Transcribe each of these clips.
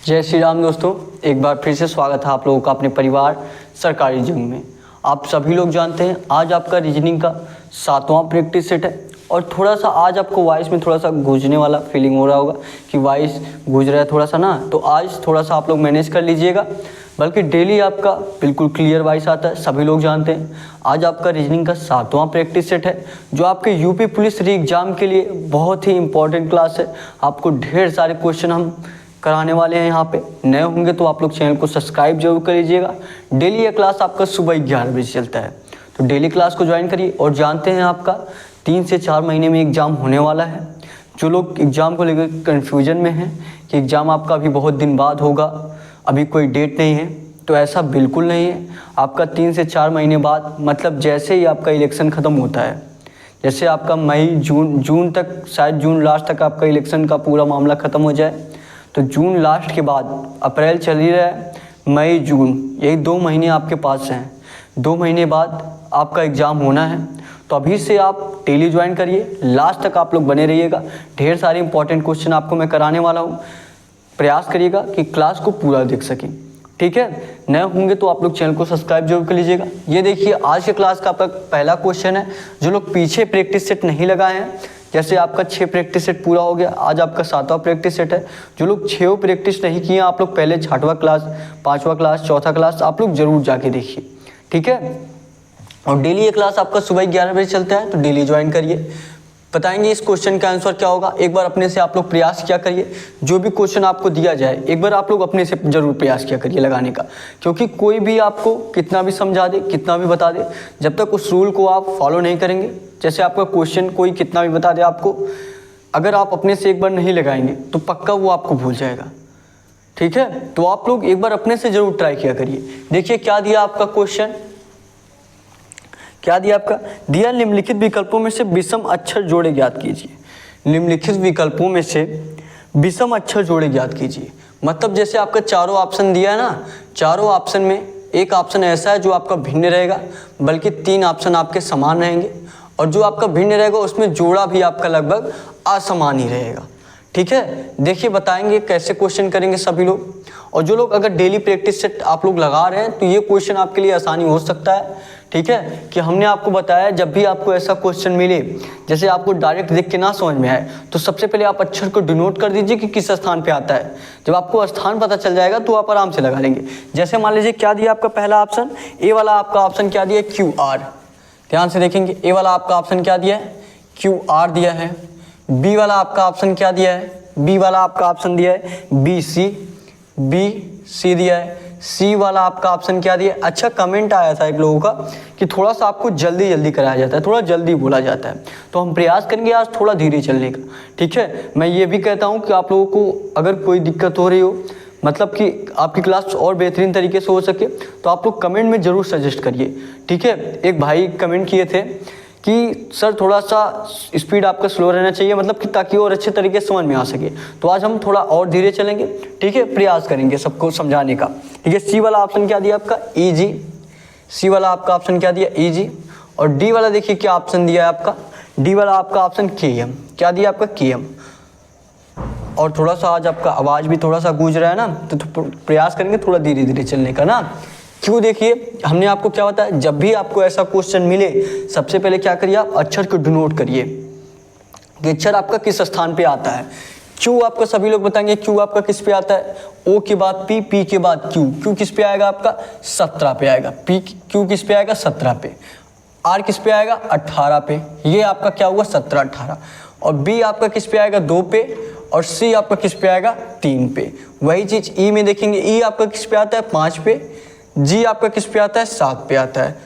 जय श्री राम दोस्तों, एक बार फिर से स्वागत है आप लोगों का अपने परिवार सरकारी जंग में। आप सभी लोग जानते हैं आज आपका रीजनिंग का 7वां प्रैक्टिस सेट है और थोड़ा सा आज आपको वॉइस में थोड़ा सा गूंजने वाला फीलिंग हो रहा होगा कि वॉइस गूंज रहा है थोड़ा सा ना, तो आज थोड़ा सा आप लोग मैनेज कर लीजिएगा। बल्कि डेली आपका बिल्कुल क्लियर वॉइस आता है, सभी लोग जानते हैं। आज आपका रीजनिंग का 7वां प्रैक्टिस सेट है जो आपके यूपी पुलिस री एग्ज़ाम के लिए बहुत ही इंपॉर्टेंट क्लास है। आपको ढेर सारे क्वेश्चन हम कराने वाले हैं। यहाँ पे नए होंगे तो आप लोग चैनल को सब्सक्राइब जरूर कर लीजिएगा। डेली ये क्लास आपका सुबह 11 बजे चलता है, तो डेली क्लास को ज्वाइन करिए। और जानते हैं आपका 3 से 4 महीने में एग्ज़ाम होने वाला है। जो लोग एग्ज़ाम को लेकर कन्फ्यूजन में हैं कि एग्ज़ाम आपका अभी बहुत दिन बाद होगा, अभी कोई डेट नहीं है, तो ऐसा बिल्कुल नहीं है। आपका 3 से 4 महीने बाद, मतलब जैसे ही आपका इलेक्शन ख़त्म होता है, जैसे आपका मई जून तक, शायद जून लास्ट तक आपका इलेक्शन का पूरा मामला ख़त्म हो जाए, तो जून लास्ट के बाद अप्रैल चल ही रहा है, मई जून, यही 2 महीने आपके पास हैं। 2 महीने बाद आपका एग्ज़ाम होना है, तो अभी से आप डेली ज्वाइन करिए, लास्ट तक आप लोग बने रहिएगा। ढेर सारे इंपॉर्टेंट क्वेश्चन आपको मैं कराने वाला हूँ। प्रयास करिएगा कि क्लास को पूरा देख सकें, ठीक है। नए होंगे तो आप लोग चैनल को सब्सक्राइब जरूर कर लीजिएगा। ये देखिए आज के क्लास का आपका पहला क्वेश्चन है। जो लोग पीछे प्रैक्टिस सेट नहीं लगाए हैं, जैसे आपका 6 प्रैक्टिस सेट पूरा हो गया, आज आपका 7वां प्रैक्टिस सेट है। जो लोग 6 प्रैक्टिस नहीं किए, आप लोग पहले 6वां क्लास, 5वां क्लास, 4था क्लास आप लोग जरूर जाके देखिए, ठीक है। और डेली ये क्लास आपका सुबह 11 बजे चलता है, तो डेली ज्वाइन करिए। बताएंगे इस क्वेश्चन का आंसर क्या होगा। एक बार अपने से आप लोग प्रयास किया करिए। जो भी क्वेश्चन आपको दिया जाए एक बार आप लोग अपने से जरूर प्रयास किया करिए लगाने का, क्योंकि कोई भी आपको कितना भी समझा दे, कितना भी बता दे, जब तक उस रूल को आप फॉलो नहीं करेंगे, जैसे आपका क्वेश्चन कोई कितना भी बता दे आपको, अगर आप अपने से एक बार नहीं लगाएंगे तो पक्का वो आपको भूल जाएगा, ठीक है। तो आप लोग एक बार अपने से जरूर ट्राई किया करिए। देखिए क्या दिया आपका क्वेश्चन, क्या दिया आपका, दिया निम्नलिखित विकल्पों में से विषम अक्षर जोड़े ज्ञात कीजिए। निम्नलिखित विकल्पों में से विषम अक्षर जोड़े ज्ञात कीजिए, मतलब जैसे आपका चारों ऑप्शन दिया है ना, चारों ऑप्शन में एक ऑप्शन ऐसा है जो आपका भिन्न रहेगा, बल्कि 3 ऑप्शन आपके समान रहेंगे, और जो आपका भिन्न रहेगा उसमें जोड़ा भी आपका लगभग असमान ही रहेगा, ठीक है। देखिए बताएंगे कैसे क्वेश्चन करेंगे सभी लोग। और जो लोग अगर डेली प्रैक्टिस सेट आप लोग लगा रहे हैं तो ये क्वेश्चन आपके लिए आसानी हो सकता है, ठीक है। कि हमने आपको बताया जब भी आपको ऐसा क्वेश्चन मिले, जैसे आपको डायरेक्ट देख के ना समझ में आए, तो सबसे पहले आप अक्षर को डिनोट कर दीजिए कि किस स्थान पे आता है। जब आपको स्थान पता चल जाएगा तो आप आराम से लगा लेंगे। जैसे मान लीजिए क्या दिया आपका पहला ऑप्शन, ए वाला आपका ऑप्शन क्या दिया, QR। ध्यान से देखेंगे, ए वाला आपका ऑप्शन क्या दिया है, QR दिया है। बी वाला आपका ऑप्शन क्या दिया है, बी वाला आपका ऑप्शन दिया है BC दिया है। सी वाला आपका ऑप्शन क्या दिया। अच्छा कमेंट आया था एक लोगों का कि थोड़ा सा आपको जल्दी कराया जाता है, थोड़ा जल्दी बोला जाता है, तो हम प्रयास करेंगे आज थोड़ा धीरे चलने का, ठीक है। मैं ये भी कहता हूँ कि आप लोगों को अगर कोई दिक्कत हो रही हो, मतलब कि आपकी क्लास और बेहतरीन तरीके से हो सके, तो आप लोग कमेंट में ज़रूर सजेस्ट करिए, ठीक है। एक भाई कमेंट किए थे कि सर थोड़ा सा स्पीड आपका स्लो रहना चाहिए, मतलब कि ताकि और अच्छे तरीके से समझ में आ सके। तो आज हम थोड़ा और धीरे चलेंगे, ठीक है, प्रयास करेंगे सबको समझाने का, ठीक है। सी वाला ऑप्शन क्या दिया आपका, EG। सी वाला आपका ऑप्शन क्या दिया, EG। और डी वाला देखिए क्या ऑप्शन दिया है आपका, डी वाला आपका ऑप्शन KM। क्या दिया आपका, KM। और थोड़ा सा आज आपका आवाज़ भी थोड़ा सा गूंज रहा है ना, तो प्रयास करेंगे थोड़ा धीरे धीरे चलने का ना। क्यों, देखिए हमने आपको क्या बताया, जब भी आपको ऐसा क्वेश्चन मिले सबसे पहले क्या करिए, आप अक्षर को डिनोट करिए कि अक्षर आपका किस स्थान पे आता है। क्यू आपका सभी लोग बताएंगे क्यू आपका किस पे आता है, O के बाद P, P के बाद Q। Q किस पे आएगा आपका, 17 पे आएगा। Q किस पे आएगा, 17 पे। R किस पे आएगा, 18 पे। ये आपका क्या हुआ, 17, 18। और B आपका किस पे आएगा, 2 पे। और C आपका किस पे आएगा, 3 पे। वही चीज़ E में देखेंगे, E आपका किस पे आता है, 5 पे। G आपका किस पे आता है, 7 पे आता है।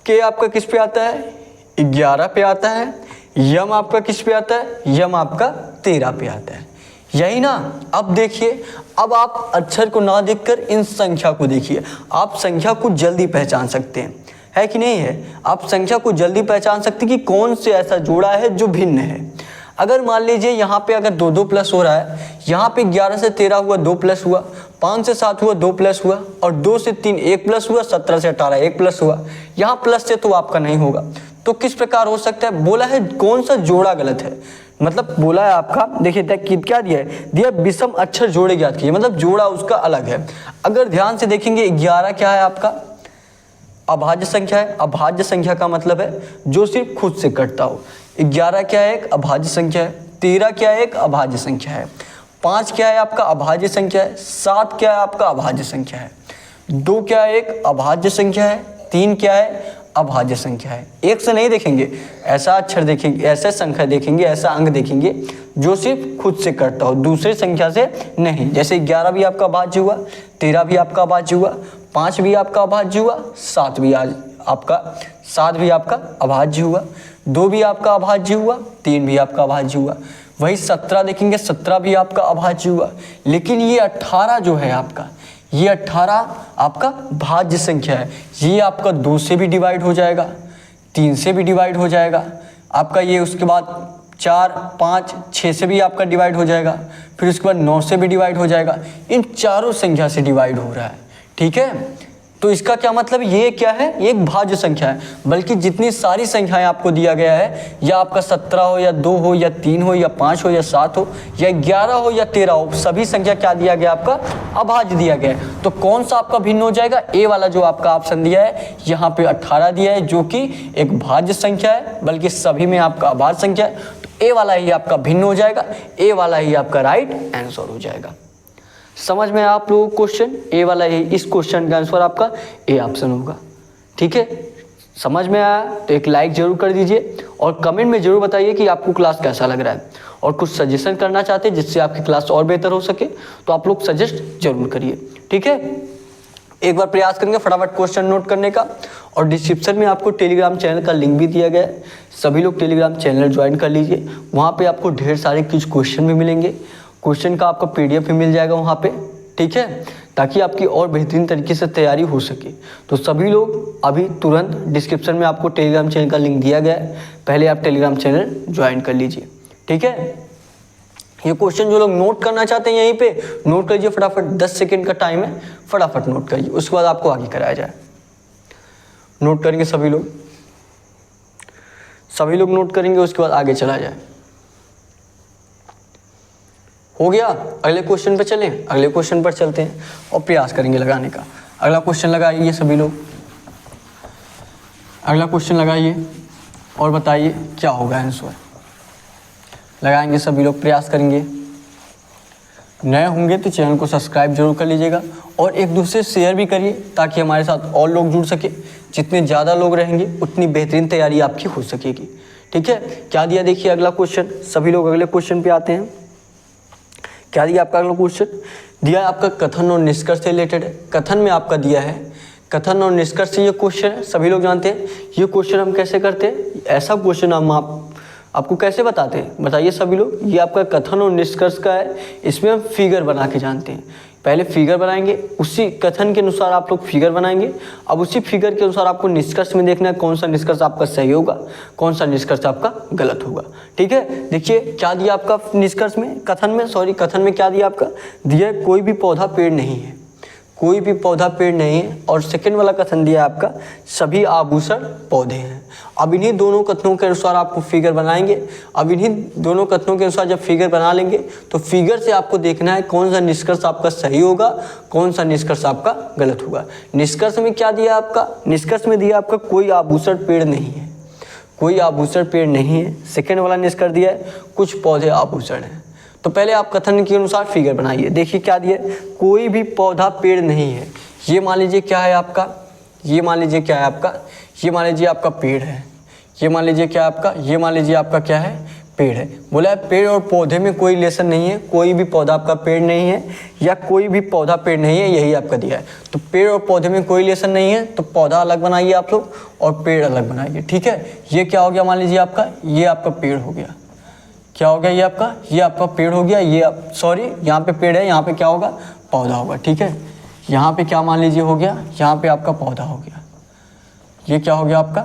K आपका किस पे आता है, 11 पे आता है। M आपका किस पे आता है, M आपका 13 पे आता है। यही ना। अब देखिए, अब आप अक्षर को ना देखकर इन संख्या को देखिए, आप संख्या को जल्दी पहचान सकते हैं, है कि नहीं है। आप संख्या को जल्दी पहचान सकते हैं कि कौन से ऐसा जोड़ा है जो भिन्न है। अगर मान लीजिए यहाँ पे अगर 2 2 प्लस हो रहा है, यहाँ पे 11 से 13 हुआ 2 प्लस हुआ, 5 से 7 हुआ 2 प्लस हुआ, और 2 से 3 1 प्लस हुआ, 17 से 18 1 प्लस हुआ। यहाँ प्लस से तो आपका नहीं होगा, तो किस प्रकार हो सकता है, बोला है कौन सा जोड़ा गलत है, मतलब बोला है आपका, देखिए क्या दिया है, दिया विषम अक्षर जोड़े ज्ञात कीजिए, मतलब जोड़ा उसका अलग है। अगर ध्यान से देखेंगे 11 क्या है आपका अभाज्य संख्या है। अभाज्य संख्या का मतलब है जो सिर्फ खुद से कटता हो। 11 क्या है, एक अभाज्य संख्या है। 13 क्या है, एक अभाज्य संख्या है। 5 क्या है आपका अभाज्य संख्या है। 7 क्या है आपका अभाज्य संख्या है। 2 क्या है, एक अभाज्य संख्या है। 3 क्या है, अभाज्य संख्या है। एक से नहीं देखेंगे, ऐसा अक्षर देखेंगे, ऐसे संख्या देखेंगे, ऐसा अंक देखेंगे जो सिर्फ खुद से कटता हो, दूसरी संख्या से नहीं। जैसे 11 भी आपका अभाज्य हुआ, 13 भी आपका अभाज्य हुआ, 5 भी आपका अभाज्य हुआ, 7 भी आपका अभाज्य हुआ, 2 भी आपका अभाज्य हुआ, 3 भी आपका अभाज्य हुआ। वही 17 देखेंगे, 17 भी आपका अभाज्य हुआ। लेकिन ये 18 जो है आपका, ये 18 आपका भाज्य संख्या है। ये आपका 2 से भी डिवाइड हो जाएगा, 3 से भी डिवाइड हो जाएगा आपका, ये उसके बाद 4, 5, 6 से भी आपका डिवाइड हो जाएगा, फिर उसके बाद 9 से भी डिवाइड हो जाएगा। इन चारों संख्या से डिवाइड हो रहा है, ठीक है। तो इसका क्या मतलब, ये क्या है, ये एक भाज्य संख्या है। बल्कि जितनी सारी संख्याएं आपको दिया गया है, या आपका 17 हो या 2 हो या 3 हो या 5 हो या 7 हो या 11 हो या 13 हो, सभी संख्या क्या दिया गया आपका अभाज्य दिया गया है। तो कौन सा आपका भिन्न हो जाएगा, ए वाला जो आपका ऑप्शन दिया है, यहाँ पे 18 दिया है जो कि एक भाज्य संख्या है, बल्कि सभी में आपका अभाज्य संख्या है। तो ए वाला ही आपका भिन्न हो जाएगा, ए वाला ही आपका राइट आंसर हो जाएगा। समझ में आप लोगों को क्वेश्चन, ए वाला ही, इस क्वेश्चन का आंसर आपका ए ऑप्शन होगा, ठीक है। समझ में आया तो एक लाइक जरूर कर दीजिए और कमेंट में जरूर बताइए कि आपको क्लास कैसा लग रहा है, और कुछ सजेशन करना चाहते हैं जिससे आपकी क्लास और बेहतर हो सके तो आप लोग सजेस्ट जरूर करिए, ठीक है। एक बार प्रयास करेंगे फटाफट क्वेश्चन नोट करने का, और डिस्क्रिप्शन में आपको टेलीग्राम चैनल का लिंक भी दिया गया है। सभी लोग टेलीग्राम चैनल ज्वाइन कर लीजिए, वहाँ पे आपको ढेर सारे कुछ क्वेश्चन भी मिलेंगे, क्वेश्चन का आपका PDF भी मिल जाएगा वहाँ पे, ठीक है, ताकि आपकी और बेहतरीन तरीके से तैयारी हो सके। तो सभी लोग अभी तुरंत डिस्क्रिप्शन में आपको टेलीग्राम चैनल का लिंक दिया गया है, पहले आप टेलीग्राम चैनल ज्वाइन कर लीजिए, ठीक है। ये क्वेश्चन जो लोग नोट करना चाहते हैं यहीं पे नोट करिए फटाफट, 10 सेकेंड का टाइम है, फटाफट नोट करिए, उसके बाद आपको आगे कराया जाए। नोट करेंगे सभी लोग नोट करेंगे, उसके बाद आगे चला जाए। हो गया, अगले क्वेश्चन पे चलें, अगले क्वेश्चन पर चलते हैं और प्रयास करेंगे लगाने का। अगला क्वेश्चन लगाइए सभी लोग, अगला क्वेश्चन लगाइए और बताइए क्या होगा आंसर। लगाएंगे सभी लोग, प्रयास करेंगे। नए होंगे तो चैनल को सब्सक्राइब जरूर कर लीजिएगा और एक दूसरे शेयर भी करिए ताकि हमारे साथ और लोग जुड़ सके। जितने ज़्यादा लोग रहेंगे उतनी बेहतरीन तैयारी आपकी हो सकेगी, ठीक है। क्या दिया देखिए अगला क्वेश्चन, सभी लोग अगले क्वेश्चन पे आते हैं। क्या दिया आपका अगला क्वेश्चन, दिया है आपका कथन और निष्कर्ष से रिलेटेड है। कथन में आपका दिया है कथन और निष्कर्ष से ये क्वेश्चन है, सभी लोग जानते हैं ये क्वेश्चन हम कैसे करते हैं, ऐसा क्वेश्चन हम आपको कैसे बताते हैं, बताइए सभी लोग। ये आपका कथन और निष्कर्ष का है, इसमें हम फिगर बना के जानते हैं। पहले फिगर बनाएंगे, उसी कथन के अनुसार आप लोग फिगर बनाएंगे, अब उसी फिगर के अनुसार आपको निष्कर्ष में देखना है कौन सा निष्कर्ष आपका सही होगा, कौन सा निष्कर्ष आपका गलत होगा, ठीक है। देखिए क्या दिया आपका निष्कर्ष में, कथन में क्या दिया आपका, दिया कोई भी पौधा पेड़ नहीं है, कोई भी पौधा पेड़ नहीं है। और सेकंड वाला कथन दिया आपका सभी आभूषण पौधे हैं। अब इन्हीं दोनों कथनों के अनुसार आपको फिगर बनाएंगे। अब इन्हीं दोनों कथनों के अनुसार जब फिगर बना लेंगे तो फिगर से आपको देखना है कौन सा निष्कर्ष आपका सही होगा, कौन सा निष्कर्ष आपका गलत होगा। निष्कर्ष में क्या दिया आपका, निष्कर्ष में दिया आपका कोई आभूषण पेड़ नहीं है, कोई आभूषण पेड़ नहीं है। सेकेंड वाला निष्कर्ष दिया है कुछ पौधे आभूषण हैं। तो पहले आप कथन के अनुसार फिगर बनाइए। देखिए क्या दिया, कोई भी पौधा पेड़ नहीं है। ये मान लीजिए क्या है आपका, ये मान लीजिए क्या है आपका, ये मान लीजिए आपका पेड़ है, ये मान लीजिए क्या आपका, ये मान लीजिए आपका क्या है, पेड़ है। बोला है पेड़ और पौधे में कोई रिलेशन नहीं है, कोई भी पौधा आपका पेड़ नहीं है या कोई भी पौधा पेड़ नहीं है, यही आपका दिया है। तो पेड़ और पौधे में कोई रिलेशन नहीं है तो पौधा अलग बनाइए आप लोग और पेड़ अलग बनाइए, ठीक है। ये क्या हो गया, मान लीजिए आपका ये आपका पेड़ हो गया, क्या हो गया ये आपका पेड़ हो गया, ये सॉरी यहाँ पे पेड़ है, यहाँ पे क्या होगा पौधा होगा, ठीक है। यहाँ पे क्या मान लीजिए हो गया, यहाँ पे आपका पौधा हो गया, ये क्या हो गया आपका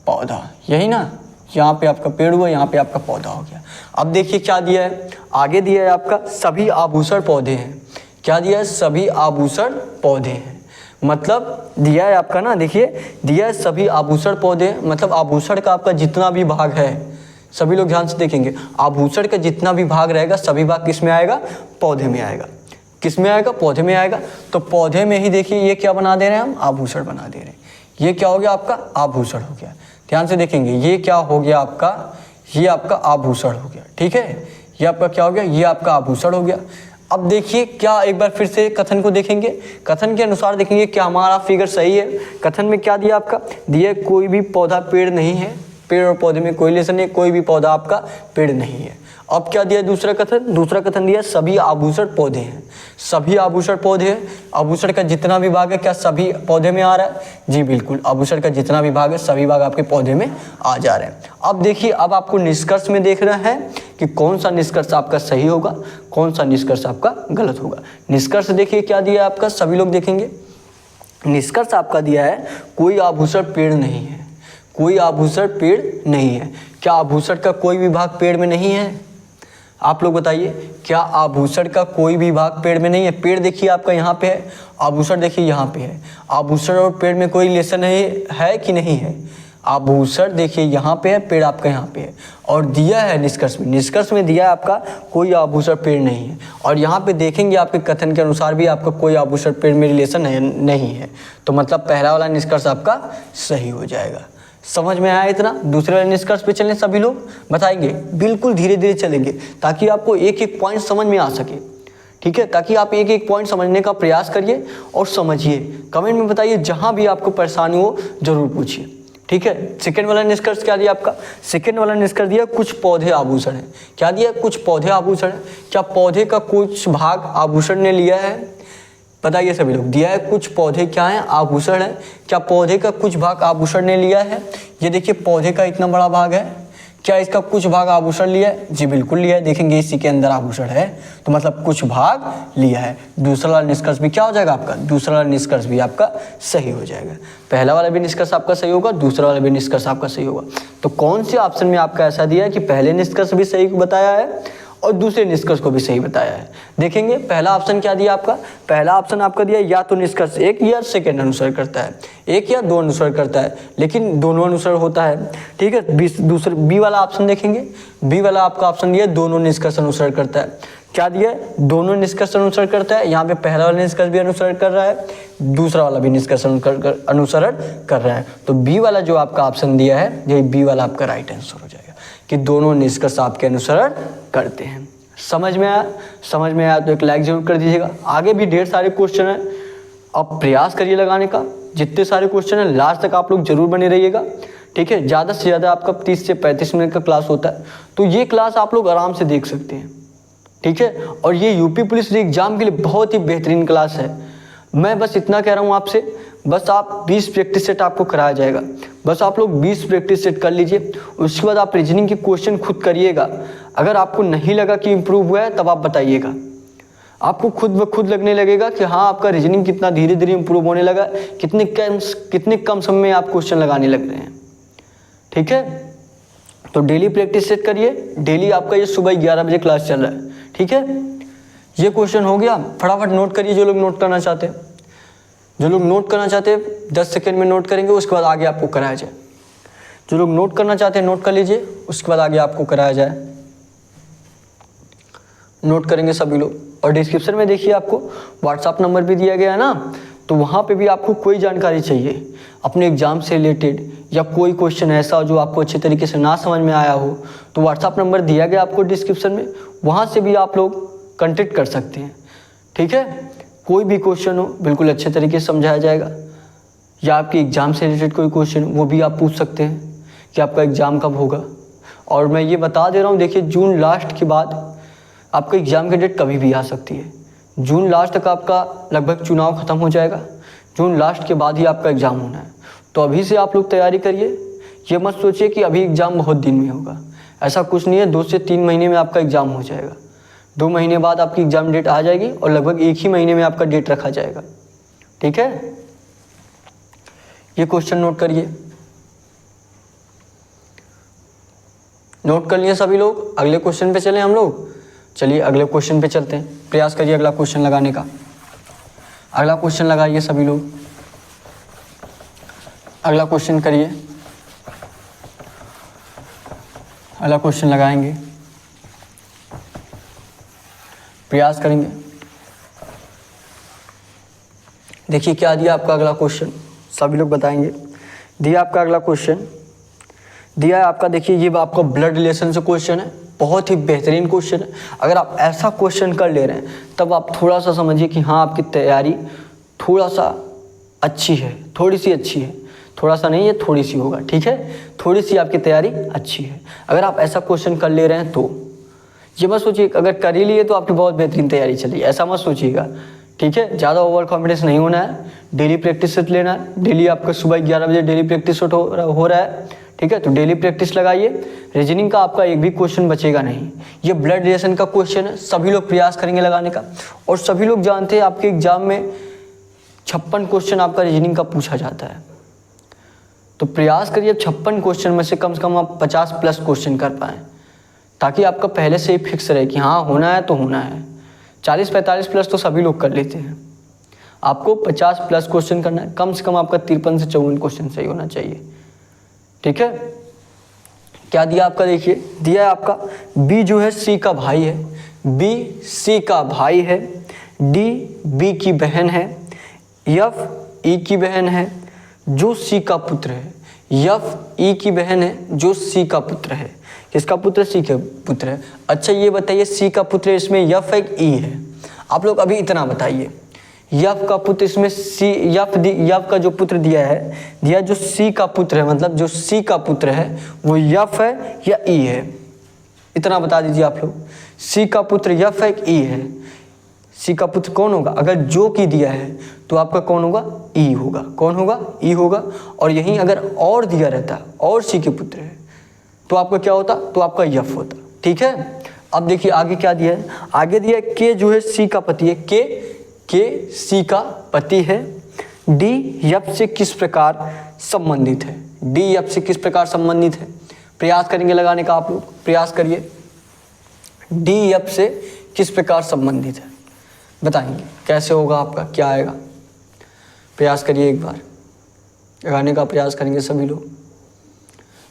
पौधा, यही ना, यहाँ पे आपका पेड़ हुआ, यहाँ पे आपका पौधा हो गया। अब देखिए क्या दिया है, आगे दिया है आपका सभी आभूषण पौधे हैं। क्या दिया है, सभी आभूषण पौधे हैं, मतलब दिया है आपका ना, देखिए दिया है सभी आभूषण पौधे, मतलब आभूषण का आपका जितना भी भाग है, सभी लोग ध्यान से देखेंगे, आभूषण का जितना भी भाग रहेगा सभी भाग किस में आएगा, पौधे में आएगा। किस में आएगा, पौधे में आएगा। तो पौधे में ही देखिए ये क्या बना दे रहे हैं हम, आभूषण बना दे रहे हैं। ये क्या हो गया आपका, आभूषण हो गया। ध्यान से देखेंगे, ये क्या हो गया आपका, ये आपका आभूषण हो गया। ठीक है, ये आपका क्या हो गया, ये आपका आभूषण हो गया। अब देखिए क्या, एक बार फिर से कथन को देखेंगे, कथन के अनुसार देखेंगे क्या हमारा फिगर सही है। कथन में क्या दिया आपका, दिया कोई भी पौधा पेड़ नहीं है, पेड़ और पौधे में कोई रिलेशन नहीं, कोई भी पौधा आपका पेड़ नहीं है। अब क्या दिया दूसरा कथन, दूसरा कथन दिया सभी आभूषण पौधे हैं। सभी आभूषण पौधे हैं, आभूषण का जितना भी भाग है क्या सभी पौधे में आ रहा है, जी बिल्कुल, आभूषण का जितना भी भाग है सभी भाग आपके पौधे में आ जा रहे हैं। अब देखिए, अब आपको निष्कर्ष में देखना है कि कौन सा निष्कर्ष आपका सही होगा, कौन सा निष्कर्ष आपका गलत होगा। निष्कर्ष देखिए क्या दिया आपका, सभी लोग देखेंगे, निष्कर्ष आपका दिया है कोई आभूषण पेड़ नहीं है, कोई आभूषण पेड़ नहीं है। क्या आभूषण का कोई भी भाग पेड़ में नहीं है, आप लोग बताइए, क्या आभूषण का कोई भी भाग पेड़ में नहीं है। पेड़ देखिए आपका यहाँ पे है, आभूषण देखिए यहाँ पे है। आभूषण और पेड़ में कोई रिलेशन है कि नहीं है, आभूषण देखिए यहाँ पे है, पेड़ आपका यहाँ पे है। और दिया है निष्कर्ष में, निष्कर्ष में दिया है आपका कोई आभूषण पेड़ नहीं है। और यहाँ पे देखेंगे आपके कथन के अनुसार भी आपका कोई आभूषण पेड़ में रिलेशन नहीं है। तो मतलब पहला वाला निष्कर्ष आपका सही हो जाएगा। समझ में आया इतना। दूसरे वाले निष्कर्ष पे चलें, सभी लोग बताएंगे, बिल्कुल धीरे धीरे चलेंगे ताकि आपको एक एक पॉइंट समझ में आ सके। ठीक है, ताकि आप एक एक पॉइंट समझने का प्रयास करिए और समझिए। कमेंट में बताइए, जहां भी आपको परेशानी हो जरूर पूछिए। ठीक है, सेकंड वाला निष्कर्ष क्या दिया आपका, सेकंड वाला निष्कर्ष दिया कुछ पौधे आभूषण है। क्या दिया, कुछ पौधे आभूषण है। क्या पौधे का कुछ भाग आभूषण ने लिया है, बताइए सभी लोग। दिया है कुछ पौधे क्या है, आभूषण है। क्या पौधे का कुछ भाग आभूषण ने लिया है। ये देखिए पौधे का इतना बड़ा भाग है, क्या इसका कुछ भाग आभूषण लिया है, जी बिल्कुल लिया है। देखेंगे इसी के अंदर आभूषण है, तो मतलब कुछ भाग लिया है। दूसरा वाला निष्कर्ष भी क्या हो जाएगा आपका, दूसरा वाला निष्कर्ष भी आपका सही हो जाएगा। पहला वाला भी निष्कर्ष आपका सही होगा, दूसरा वाला भी निष्कर्ष आपका सही होगा। तो कौन से ऑप्शन में आपका ऐसा दिया है कि पहले निष्कर्ष भी सही बताया है और दूसरे निष्कर्ष को भी सही बताया है। देखेंगे पहला ऑप्शन क्या दिया आपका, पहला ऑप्शन आपका दिया या तो निष्कर्ष एक या सेकंड अनुसार करता है, एक या दो अनुसार करता है, लेकिन दोनों अनुसार होता है। ठीक है, दूसरा बी वाला ऑप्शन देखेंगे, बी वाला आपका ऑप्शन दिया दोनों निष्कर्ष अनुसार करता है। क्या दिया, दोनों निष्कर्ष अनुसरण करता है। यहाँ पे पहला वाला निष्कर्ष भी अनुसरण कर रहा है, दूसरा वाला भी निष्कर्ष अनुसरण कर रहा है। तो बी वाला जो आपका ऑप्शन दिया है, यही बी वाला आपका राइट आंसर हो जाएगा कि दोनों निष्कर्ष आपके अनुसरण करते हैं। समझ में आया, समझ में आया तो एक लाइक जरूर कर दीजिएगा। आगे भी ढेर सारे क्वेश्चन हैं, आप प्रयास करिए लगाने का। जितने सारे क्वेश्चन हैं लास्ट तक आप लोग जरूर बने रहिएगा। ठीक है, ज़्यादा से ज़्यादा आपका 30 से 35 मिनट का क्लास होता है, तो ये क्लास आप लोग आराम से देख सकते हैं। ठीक है, और ये यूपी पुलिस एग्जाम के लिए बहुत ही बेहतरीन क्लास है। मैं बस इतना कह रहा हूँ आपसे, बस आप 20 प्रैक्टिस सेट आपको कराया जाएगा। बस आप लोग 20 प्रैक्टिस सेट कर लीजिए, उसके बाद आप रीजनिंग के क्वेश्चन खुद करिएगा। अगर आपको नहीं लगा कि इम्प्रूव हुआ है तब आप बताइएगा। आपको खुद ब खुद लगने लगेगा कि हाँ आपका रीजनिंग कितना धीरे धीरे इम्प्रूव होने लगा, कितने कम समय में आप क्वेश्चन लगाने लग रहे हैं। ठीक है, तो डेली प्रैक्टिस सेट करिए। डेली आपका ये सुबह 11 बजे क्लास चल रहा है। ठीक है, ये क्वेश्चन हो गया, फटाफट नोट करिए जो लोग नोट करना चाहते हैं। जो लोग नोट करना चाहते हैं 10 सेकेंड में नोट करेंगे, उसके बाद आगे आपको कराया जाए। जो लोग नोट करना चाहते हैं नोट कर लीजिए, उसके बाद आगे आपको कराया जाए। नोट करेंगे सभी लोग। और डिस्क्रिप्शन में देखिए आपको व्हाट्सअप नंबर भी दिया गया है ना, तो वहाँ पे भी आपको कोई जानकारी चाहिए अपने एग्जाम से रिलेटेड या कोई क्वेश्चन ऐसा हो जो आपको अच्छे तरीके से ना समझ में आया हो, तो व्हाट्सअप नंबर दिया गया आपको डिस्क्रिप्शन में, वहाँ से भी आप लोग कांटेक्ट कर सकते हैं। ठीक है, कोई भी क्वेश्चन हो बिल्कुल अच्छे तरीके से समझाया जाएगा, या आपके एग्ज़ाम से रिलेटेड कोई क्वेश्चन वो भी आप पूछ सकते हैं कि आपका एग्ज़ाम कब होगा। और मैं ये बता दे रहा हूँ, देखिए जून लास्ट के बाद आपका एग्ज़ाम की डेट कभी भी आ सकती है। जून लास्ट तक आपका लगभग चुनाव ख़त्म हो जाएगा, जून लास्ट के बाद ही आपका एग्ज़ाम होना है। तो अभी से आप लोग तैयारी करिए। ये मत सोचिए कि अभी एग्ज़ाम बहुत दिन में होगा, ऐसा कुछ नहीं है। 2 से 3 महीने में आपका एग्ज़ाम हो जाएगा। 2 महीने बाद आपकी एग्ज़ाम डेट आ जाएगी और लगभग 1 ही महीने में आपका डेट रखा जाएगा। ठीक है, ये क्वेश्चन नोट करिए, नोट कर लिए सभी लोग। अगले क्वेश्चन पे चलें हम लोग। चलिए अगले क्वेश्चन पे चलते हैं, प्रयास करिए अगला क्वेश्चन लगाने का। अगला क्वेश्चन लगाइए सभी लोग, अगला क्वेश्चन करिए। अगला क्वेश्चन लगाएंगे, प्रयास करेंगे। देखिए क्या दिया आपका अगला क्वेश्चन, सभी लोग बताएंगे। दिया आपका अगला क्वेश्चन, दिया है आपका, देखिए ये आपका ब्लड रिलेशन से क्वेश्चन है, बहुत ही बेहतरीन क्वेश्चन है। अगर आप ऐसा क्वेश्चन कर ले रहे हैं तब आप थोड़ा सा समझिए कि हाँ आपकी तैयारी थोड़ा सा अच्छी है, थोड़ी सी अच्छी है, थोड़ा सा नहीं है थोड़ी सी होगा, ठीक है, थोड़ी सी आपकी तैयारी अच्छी है। अगर आप ऐसा क्वेश्चन कर ले रहे हैं तो ये मत सोचिए अगर कर ही लिए तो आपकी बहुत बेहतरीन तैयारी चली, ऐसा मत सोचिएगा, ठीक है। ज़्यादा ओवर कॉन्फिडेंस नहीं होना है, डेली प्रैक्टिस सेट लेना है। डेली आपका सुबह 11 बजे डेली प्रैक्टिस सेट हो रहा है, ठीक है, तो डेली प्रैक्टिस लगाइए। रीजनिंग का आपका एक भी क्वेश्चन बचेगा नहीं। ये ब्लड रिलेशन का क्वेश्चन है, सभी लोग प्रयास करेंगे लगाने का। और सभी लोग जानते हैं आपके एग्जाम में 56 क्वेश्चन आपका रीजनिंग का पूछा जाता है, तो प्रयास करिए 56 क्वेश्चन में से कम आप 50 प्लस क्वेश्चन कर पाएँ, ताकि आपका पहले से ही फिक्स रहे कि हाँ होना है तो होना है। 40-45 प्लस तो सभी लोग कर लेते हैं, आपको 50 प्लस क्वेश्चन करना है। कम से कम आपका 53 से 54 क्वेश्चन सही होना चाहिए, ठीक है। क्या दिया आपका, देखिए दिया है आपका बी जो है सी का भाई है, बी सी का भाई है, डी बी की बहन है, एफ ई की बहन है जो सी का पुत्र है, एफ ई की बहन है जो सी का पुत्र है। किसका पुत्र? सी का पुत्र है। अच्छा ये बताइए सी का पुत्र है, इसमें एफ एक ई है। आप लोग अभी इतना बताइए, एफ का पुत्र इसमें सी, एफ का जो पुत्र दिया जो सी का पुत्र है, मतलब जो सी का पुत्र है वो एफ है या ई है, इतना बता दीजिए आप लोग। सी का पुत्र एफ है ई है, सी का पुत्र कौन होगा? अगर जो की दिया है तो आपका कौन होगा? ई होगा। कौन होगा? ई होगा। और यहीं अगर और दिया रहता और सी के पुत्र है तो आपका क्या होता? तो आपका एफ होता, ठीक है। अब देखिए आगे क्या दिया है, आगे दिया है के जो है सी का पति है, के सी का पति है, डी एफ से किस प्रकार संबंधित है, डी एफ से किस प्रकार संबंधित है। प्रयास करेंगे लगाने का, आप लोग प्रयास करिए, डी एफ से किस प्रकार संबंधित है, बताएंगे कैसे होगा आपका, क्या आएगा। प्रयास करिए एक बार, लगाने का प्रयास करेंगे सभी लोग।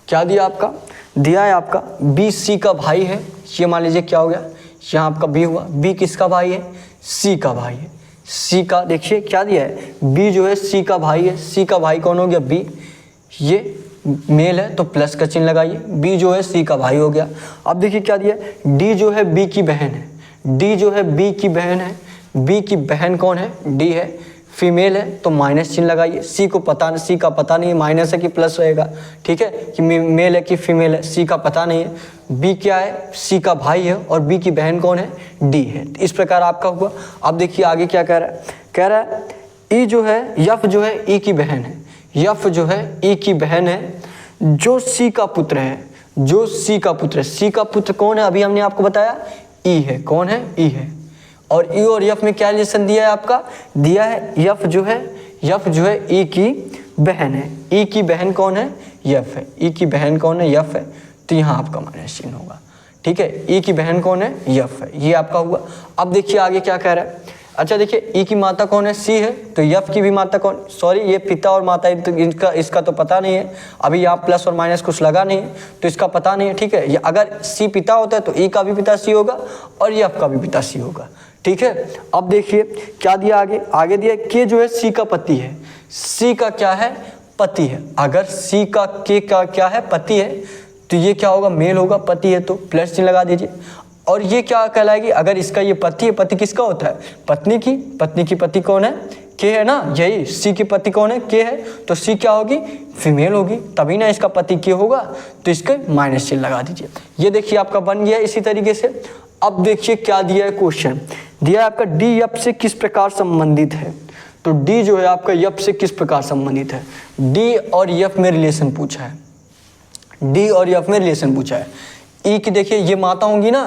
क्या दिया आपका? दिया है आपका बी सी का भाई है, ये मान लीजिए क्या हो गया, यहाँ आपका बी हुआ, बी किसका भाई है? सी का भाई है। सी का देखिए क्या दिया है, बी जो है सी का भाई है, सी का भाई कौन हो गया? बी, ये मेल है तो प्लस का चिन्ह लगाइए, बी जो है सी का भाई हो गया। अब देखिए क्या दिया, डी जो है बी की बहन है, डी जो है बी की बहन है, बी की बहन कौन है? डी है, फीमेल है तो माइनस चिन्ह लगाइए। सी को पता, सी का पता नहीं है माइनस है कि प्लस रहेगा, ठीक है, कि मेल है कि फीमेल है, सी का पता नहीं है। बी क्या है? सी का भाई है और बी की बहन कौन है? डी है। इस प्रकार आपका हुआ। अब देखिए आगे क्या कह रहा है, कह रहा है ई जो है, एफ जो है ई की बहन है, एफ जो है ई की बहन है जो सी का पुत्र है, जो सी का पुत्र है। सी का पुत्र कौन है? अभी हमने आपको बताया ई है। कौन है? ई है। और ई और एफ में क्या रिलेशन दिया है आपका? दिया है एफ जो है ई की बहन है। ई की बहन कौन है? एफ है। ई की बहन कौन है? एफ है, तो यहाँ आपका माइनस चिन्ह होगा, ठीक है। ई की बहन कौन है? एफ है, ये आपका हुआ। अब देखिए आगे क्या कह रहा है। अच्छा देखिए ई की माता कौन है? सी है, तो एफ की भी माता कौन? सॉरी ये पिता और माता तो इसका तो पता नहीं है, अभी यहाँ प्लस और माइनस कुछ लगा नहीं है तो इसका पता नहीं है, ठीक है। अगर सी पिता होता है तो ई का भी पिता सी होगा और एफ का भी पिता सी होगा, ठीक है। अब देखिए क्या दिया आगे, आगे दिया के जो है सी का पति है, सी का क्या है? पति है। अगर सी का के का क्या है? पति है, तो ये क्या होगा? मेल होगा, पति है तो प्लस चिन्ह लगा दीजिए। और ये क्या कहलाएगी? अगर इसका ये पति है, पति किसका होता है? पत्नी की, पत्नी की पति कौन है? के है ना, यही सी की पति कौन है? के है, तो सी क्या होगी? फीमेल होगी, तभी ना इसका पति के होगा, तो इसके माइनस चिन्ह लगा दीजिए। ये देखिए आपका बन गया इसी तरीके से। अब देखिए क्या दिया है क्वेश्चन, दिया है आपका डी एफ से किस प्रकार संबंधित है, तो डी जो है आपका एफ से किस प्रकार संबंधित है। डी और एफ में रिलेशन पूछा है, डी और एफ में रिलेशन पूछा है। ई की देखिए ये माता होंगी ना,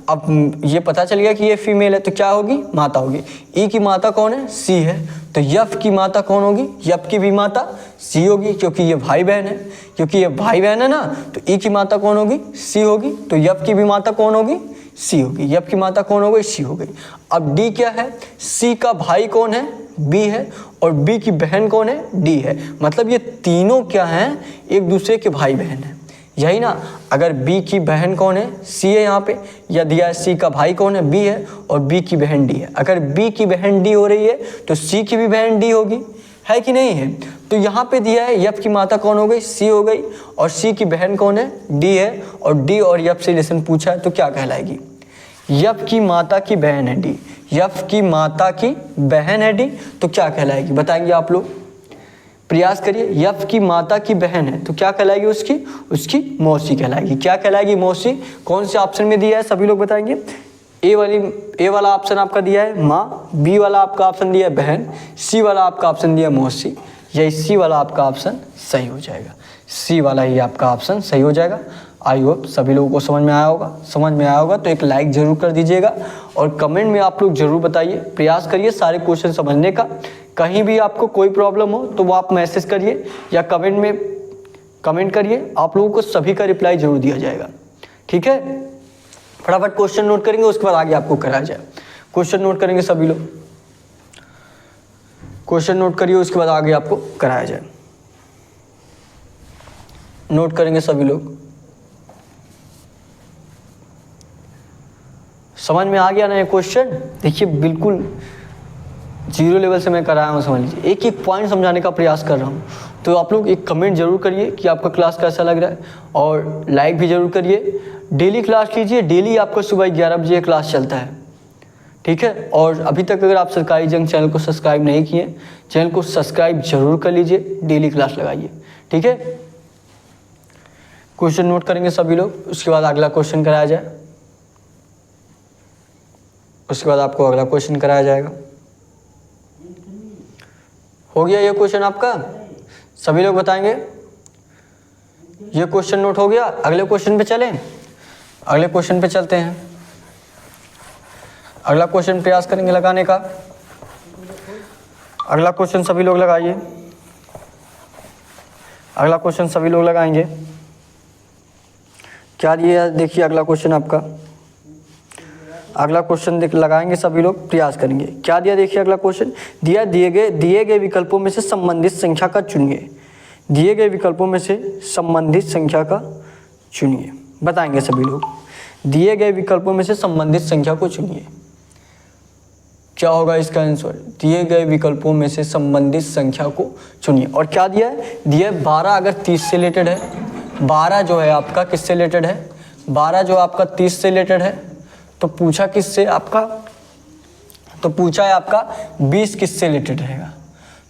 अब ये पता चल गया कि ये फीमेल है तो क्या होगी? माता होगी। ई की माता कौन है? सी है, तो एफ की माता कौन होगी? एफ की भी माता सी होगी, क्योंकि ये भाई बहन है, क्योंकि ये भाई बहन है ना, तो ई की माता कौन होगी? सी होगी, तो एफ की भी माता कौन होगी? सी होगी। एफ की माता कौन हो गई? सी हो गई। अब डी क्या है? सी का भाई कौन है? बी है, और बी की बहन कौन है? डी है। मतलब ये तीनों क्या हैं? एक दूसरे के भाई बहन हैं। यही ना। अगर बी की बहन कौन है, सी है यहाँ पे, या दिया है सी का भाई कौन है, बी है, और बी की बहन डी है। अगर बी की बहन डी हो रही है तो सी की भी बहन डी होगी, है कि नहीं है। तो यहाँ पे दिया है एफ की माता कौन हो गई, सी हो गई, और सी की बहन कौन है, डी है, और डी और एफ से रिलेशन पूछा है तो क्या कहलाएगी, एफ की माता की बहन है डी, एफ की माता की बहन है डी, तो क्या कहलाएगी बताएंगे आप लोग, प्रयास करिए। एफ की माता की बहन है तो क्या कहलाएगी, उसकी मौसी कहलाएगी। क्या कहलाएगी, मौसी। कौन से ऑप्शन में दिया है सभी लोग बताएंगे। ए वाला ऑप्शन आपका दिया है माँ, बी वाला आपका ऑप्शन दिया है बहन, सी वाला आपका ऑप्शन दिया है मौसी, यही सी वाला आपका ऑप्शन सही हो जाएगा। सी वाला ही आपका ऑप्शन सही हो जाएगा। आई होप सभी लोगों को समझ में आया होगा। तो एक लाइक जरूर कर दीजिएगा और कमेंट में आप लोग जरूर बताइए, प्रयास करिए सारे क्वेश्चन समझने का। कहीं भी आपको कोई प्रॉब्लम हो तो वो आप मैसेज करिए या कमेंट में कमेंट करिए, आप लोगों को सभी का रिप्लाई जरूर दिया जाएगा। ठीक है, फटाफट क्वेश्चन नोट करेंगे, उसके बाद आगे आपको कराया जाए। क्वेश्चन नोट करेंगे सभी लोग, क्वेश्चन नोट करिए, उसके बाद आगे आपको कराया जाए। नोट करेंगे सभी लोग। समझ में आ गया ना ये क्वेश्चन। देखिए बिल्कुल जीरो लेवल से मैं कराया हूँ, समझ लीजिए, एक एक पॉइंट समझाने का प्रयास कर रहा हूँ। तो आप लोग एक कमेंट जरूर करिए कि आपका क्लास कैसा लग रहा है, और लाइक भी जरूर करिए। डेली क्लास कीजिए, डेली आपका सुबह 11 बजे क्लास चलता है। ठीक है, और अभी तक अगर आप सरकारी जंग चैनल को सब्सक्राइब नहीं किए, चैनल को सब्सक्राइब जरूर कर लीजिए, डेली क्लास लगाइए। ठीक है, क्वेश्चन नोट करेंगे सभी लोग, उसके बाद अगला क्वेश्चन कराया जाए, उसके बाद आपको अगला क्वेश्चन कराया जाएगा। हो गया ये क्वेश्चन आपका, सभी लोग बताएंगे। ये क्वेश्चन नोट हो गया, अगले क्वेश्चन पे चलें। अगले क्वेश्चन पे चलते हैं। अगला क्वेश्चन प्रयास करेंगे लगाने का। अगला क्वेश्चन सभी लोग लगाइए, अगला क्वेश्चन सभी लोग लगाएंगे। क्या दिया देखिए अगला क्वेश्चन आपका, अगला क्वेश्चन लगाएंगे सभी लोग, प्रयास करेंगे। क्या दिया देखिए अगला क्वेश्चन दिया, दिए गए विकल्पों में से संबंधित संख्या का चुनिए। दिए गए विकल्पों में से संबंधित संख्या का चुनिए, बताएंगे सभी लोग। दिए गए विकल्पों में से संबंधित संख्या को चुनिए, क्या होगा इसका आंसर। दिए गए विकल्पों में से संबंधित संख्या को चुनिए। और क्या दिया है, दिया है 12 अगर 30 से रिलेटेड है, 12 जो है आपका किससे रिलेटेड है, 12 जो आपका 30 से रिलेटेड है, तो पूछा किससे आपका, तो पूछा है आपका 20 किससे रिलेटेड रहेगा,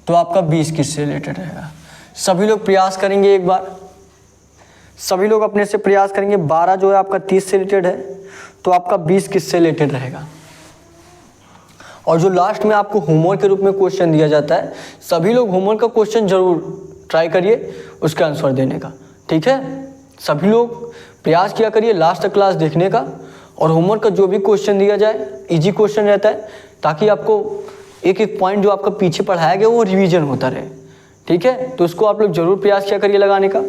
तो आपका 20 किससे रिलेटेड रहेगा। सभी लोग प्रयास करेंगे एक बार, सभी लोग अपने से प्रयास करेंगे। 12 जो है आपका 30 से रिलेटेड है, तो आपका 20 किससे रिलेटेड रहेगा। और जो लास्ट में आपको होमवर्क के रूप में क्वेश्चन दिया जाता है, सभी लोग होमवर्क का क्वेश्चन जरूर ट्राई करिए उसका आंसर देने का। ठीक है, सभी लोग प्रयास किया करिए लास्ट तक क्लास देखने का, और होमवर्क का जो भी क्वेश्चन दिया जाए इजी क्वेश्चन रहता है, ताकि आपको एक एक पॉइंट जो आपका पीछे पढ़ाया गया वो रिवीजन होता रहे। ठीक है, तो उसको आप लोग जरूर प्रयास किया करिए लगाने का,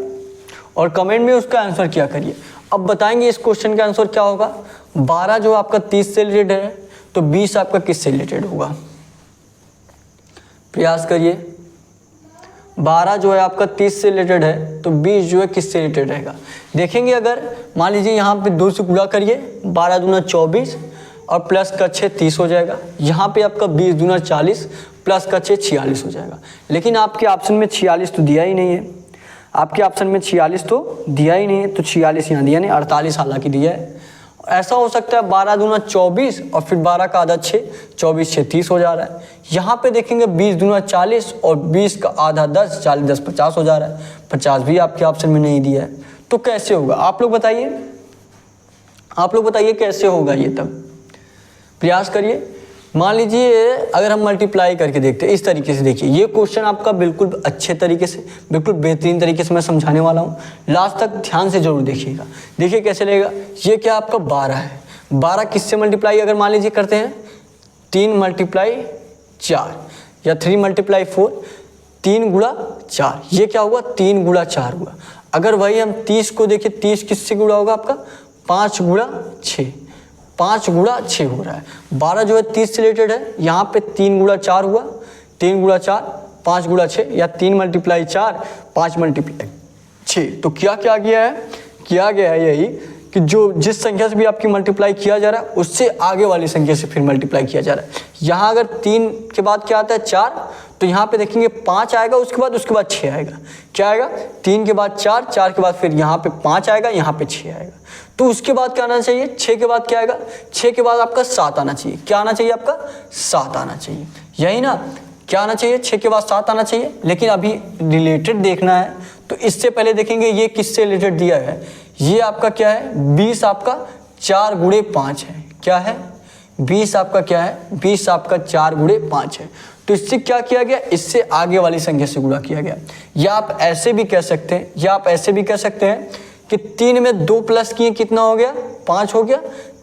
और कमेंट में उसका आंसर किया करिए। अब बताएंगे इस क्वेश्चन का आंसर क्या होगा। 12 जो आपका 30 से रिलेटेड है, तो 20 आपका किससे रिलेटेड होगा, प्रयास करिए। 12 जो है आपका 30 से रिलेटेड है, तो 20 जो है किससे रिलेटेड रहेगा। देखेंगे अगर मान लीजिए यहाँ पे 2 से गुणा करिए, 12 दूना 24 और प्लस का 6 30 हो जाएगा। यहाँ पे आपका 20 दूना 40 प्लस का 6 46 हो जाएगा। लेकिन आपके ऑप्शन में 46 तो दिया ही नहीं है, आपके ऑप्शन में 46 तो दिया ही नहीं है, तो 46 यहाँ दिया नहीं, 48 हालांकि दिया है। ऐसा हो सकता है 12 दूना 24 और फिर 12 का आधा 6, 24 6 30 हो जा रहा है। यहाँ पे देखेंगे 20 दूना 40 और 20 का आधा 10, 40 10 50 हो जा रहा है। 50 भी आपके ऑप्शन में नहीं दिया है, तो कैसे होगा आप लोग बताइए, आप लोग बताइए कैसे होगा ये। तब प्रयास करिए। मान लीजिए अगर हम मल्टीप्लाई करके देखते हैं इस तरीके से, देखिए ये क्वेश्चन आपका बिल्कुल अच्छे तरीके से, बिल्कुल बेहतरीन तरीके से मैं समझाने वाला हूँ, लास्ट तक ध्यान से जरूर देखिएगा। देखिए कैसे लगेगा। ये क्या आपका 12 है, 12 किससे मल्टीप्लाई अगर मान लीजिए करते हैं 3 × 4 या 3 × 4, 3 गुणा 4, ये क्या हुआ 3 गुणा 4 हुआ। अगर वही हम 30 को देखिए, 30 किससे गुणा होगा आपका 5 गुणा 6, 5 गुणा 6 हो रहा है। 12 जो है 30 से रिलेटेड है, यहाँ पे 3 गुणा 4 हुआ, 3 गुणा 4 5 गुणा 6, या 3 × 4 5 × 6। तो क्या क्या गया है, किया गया है यही कि जो जिस संख्या से भी आपकी मल्टीप्लाई किया जा रहा है उससे आगे वाली संख्या से फिर मल्टीप्लाई किया जा रहा है। यहाँ अगर 3 के बाद क्या आता है 4, तो यहाँ पे देखेंगे 5 आएगा, उसके बाद 6 आएगा। क्या आएगा? 3 के बाद 4, 4 के बाद फिर यहाँ पे 5 आएगा, यहाँ पे 6 आएगा। तो उसके बाद क्या आना चाहिए? 6 के बाद क्या आएगा? 6 के बाद आपका 7 आना चाहिए। क्या आना चाहिए आपका? 7 आना चाहिए, यही ना? क्या आना चाहिए? 6 के बाद 7 आना चाहिए। लेकिन अभी रिलेटेड देखना है तो इससे पहले देखेंगे ये किससे रिलेटेड दिया है। ये आपका क्या है? 20 आपका 4 गुणे 5 है। क्या है? 20 आपका क्या है? 20 आपका 4 गुणे 5 है। तो इससे क्या किया गया? इससे आगे वाली संख्या से गुणा किया गया। या आप ऐसे भी कह सकते हैं, कि 3 में 2 प्लस किए कितना हो गया? 5 हो गया।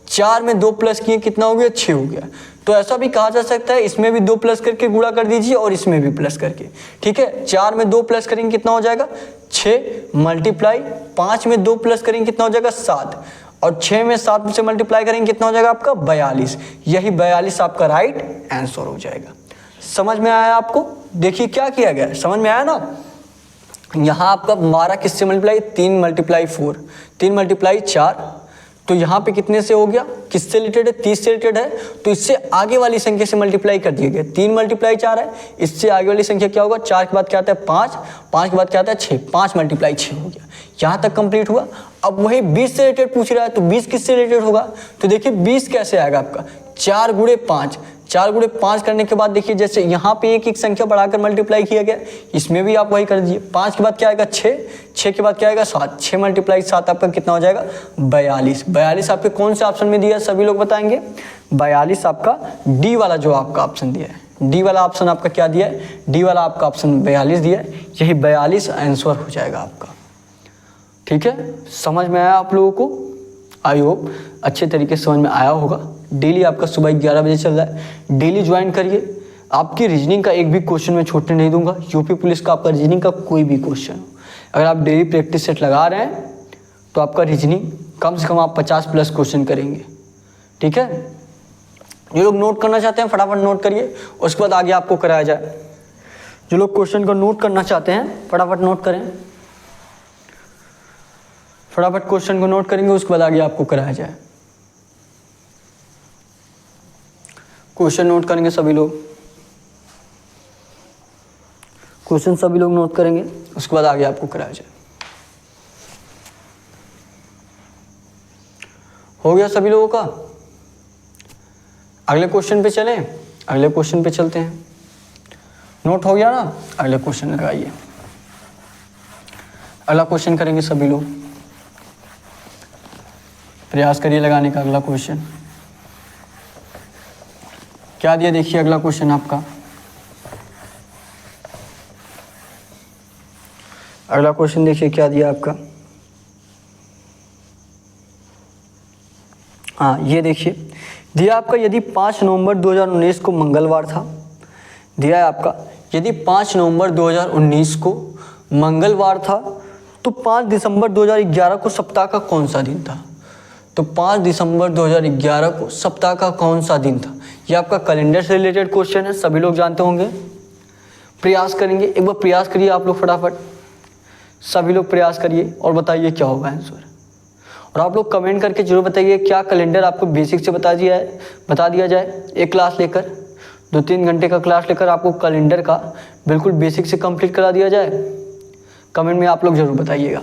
4 में 2 प्लस किए कितना हो गया? 6 हो गया। तो ऐसा भी कहा जा सकता है, इसमें भी 2 प्लस करके गुणा कर दीजिए और इसमें भी प्लस करके। ठीक है, 4 में 2 प्लस करेंगे कितना हो जाएगा? 6 मल्टीप्लाई 5 में 2 प्लस करेंगे कितना हो जाएगा? 7, और 6 में 7 से मल्टीप्लाई करेंगे कितना हो जाएगा आपका? 42। यही 42 आपका राइट आंसर हो जाएगा। समझ में आया आपको? देखिए क्या किया गया, समझ में आया ना? यहाँ आपका 12 किससे मल्टीप्लाई? 3 मल्टीप्लाई 4, 3 मल्टीप्लाई 4, तो यहाँ पे कितने से हो गया? किससे रिलेटेड है? 30 से रिलेटेड है। तो इससे आगे वाली संख्या से मल्टीप्लाई कर दिया गया। 3 मल्टीप्लाई 4 है, इससे आगे वाली संख्या क्या होगा? 4 के बाद क्या आता है? 5, 5 के बाद क्या आता है? 6, 5 मल्टीप्लाई 6 हो गया। यहाँ तक कंप्लीट हुआ। अब वही 20 से रिलेटेड पूछ रहा है, तो 20 किससे रिलेटेड होगा? तो देखिए 20 कैसे आएगा आपका? 4 गुणे 5, 4 गुणे 5 करने के बाद देखिए जैसे यहाँ पे एक संख्या बढ़ाकर मल्टीप्लाई किया गया, इसमें भी आप वही कर दीजिए। 5 के बाद क्या आएगा? 6, 6 के बाद क्या आएगा? 7, 6 मल्टीप्लाई 7 आपका कितना हो जाएगा? 42। 42 आपके कौन से ऑप्शन में दिया है सभी लोग बताएंगे? 42 आपका डी वाला जो आपका ऑप्शन दिया है, डी वाला ऑप्शन आपका क्या दिया है? डी वाला आपका ऑप्शन 42 दिया है। यही 42 आंसर हो जाएगा आपका। ठीक है, समझ में आया आप लोगों को? आई होप अच्छे तरीके से समझ में आया होगा। डेली आपका सुबह 11 बजे चल रहा है, डेली ज्वाइन करिए। आपकी रीजनिंग का एक भी क्वेश्चन मैं छूटने नहीं दूंगा। यूपी पुलिस का आपका रीजनिंग का कोई भी क्वेश्चन हो, अगर आप डेली प्रैक्टिस सेट लगा रहे हैं तो आपका रीजनिंग कम से कम आप 50+ क्वेश्चन करेंगे। ठीक है, जो लोग नोट करना चाहते हैं फटाफट नोट करिए, उसके बाद आगे आपको कराया जाए। जो लोग क्वेश्चन को नोट करना चाहते हैं फटाफट नोट करें, फटाफट क्वेश्चन को नोट करेंगे, उसके बाद आगे आपको कराया जाए। क्वेश्चन नोट करेंगे सभी लोग, क्वेश्चन सभी लोग नोट करेंगे, उसके बाद आगे आपको कराया जाए। हो गया सभी लोगों का? अगले क्वेश्चन पे चलें, अगले क्वेश्चन पे चलते हैं। नोट हो गया ना? अगले क्वेश्चन लगाइए। अगला क्वेश्चन करेंगे सभी लोग, प्रयास करिए लगाने का। अगला क्वेश्चन क्या दिया देखिए, अगला क्वेश्चन आपका, अगला क्वेश्चन देखिए क्या दिया आपका। हाँ ये देखिए दिया आपका, यदि 5 नवंबर 2019 को मंगलवार था, दिया है आपका यदि 5 नवंबर 2019 को मंगलवार था तो 5 दिसंबर 2011 को सप्ताह का कौन सा दिन था? तो 5 दिसंबर 2011 को सप्ताह का कौन सा दिन था? ये आपका कैलेंडर से रिलेटेड क्वेश्चन है, सभी लोग जानते होंगे। प्रयास करेंगे, एक बार प्रयास करिए आप लोग फटाफट, सभी लोग प्रयास करिए और बताइए क्या होगा आंसर। और आप लोग कमेंट करके जरूर बताइए क्या कैलेंडर आपको बेसिक से बता दिया जाए। एक क्लास लेकर 2-3 घंटे का क्लास लेकर आपको कैलेंडर का बिल्कुल बेसिक से कंप्लीट करा दिया जाए। कमेंट में आप लोग जरूर बताइएगा,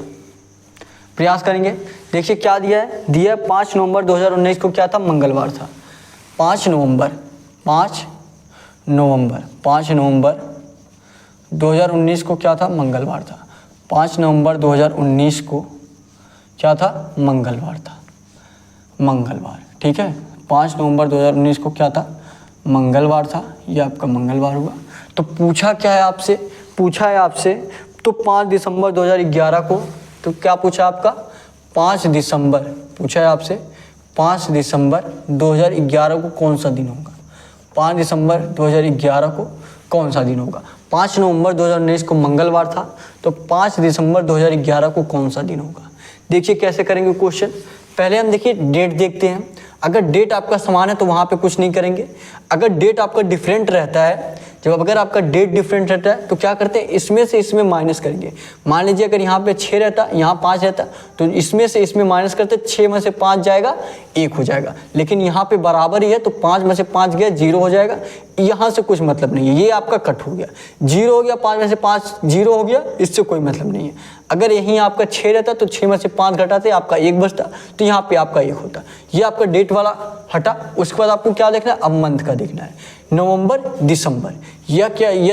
प्रयास करेंगे। देखिए क्या दिया है, दिया है 5 नवंबर 2019 को क्या था? मंगलवार था। 5 नवंबर 2019 को क्या था? मंगलवार था। 5 नवंबर 2019 को क्या था? मंगलवार था, मंगलवार। ठीक है, 5 नवंबर 2019 को क्या था? मंगलवार था। ये आपका मंगलवार हुआ। तो पूछा क्या है आपसे? पूछा है आपसे तो 5 दिसंबर 2011 को, तो क्या पूछा आपका? 5 दिसंबर पूछा है आपसे, 5 दिसंबर 2011 को कौन सा दिन होगा? 5 दिसंबर 2011 को कौन सा दिन होगा? 5 नवंबर 2019 को मंगलवार था, तो 5 दिसंबर 2011 को कौन सा दिन होगा? देखिए कैसे करेंगे क्वेश्चन। पहले हम देखिए डेट देखते हैं। अगर डेट आपका समान है तो वहाँ पे कुछ नहीं करेंगे। अगर डेट आपका डिफरेंट रहता है, जब अगर आपका डेट डिफरेंट रहता है तो क्या करते हैं, इसमें से इसमें माइनस करेंगे। मान लीजिए अगर यहाँ पे 6 रहता, यहाँ 5 रहता, तो इसमें से इसमें माइनस करते, 6 में से 5 जाएगा 1 हो जाएगा। लेकिन यहाँ पे बराबर ही है तो 5 में से 5 गया 0 हो जाएगा। यहाँ से कुछ मतलब नहीं है, ये आपका कट हो गया, 0 हो गया, 5 में से 5 0 हो गया, इससे कोई मतलब नहीं है। अगर यहीं आपका 6 रहता तो 6 में से 5 घटाते आपका 1 बचता, तो यहाँ पे आपका 1 होता। ये आपका डेट वाला हटा। उसके बाद आपको क्या देखना है, अब मंथ का देखना है, नवंबर दिसंबर। ये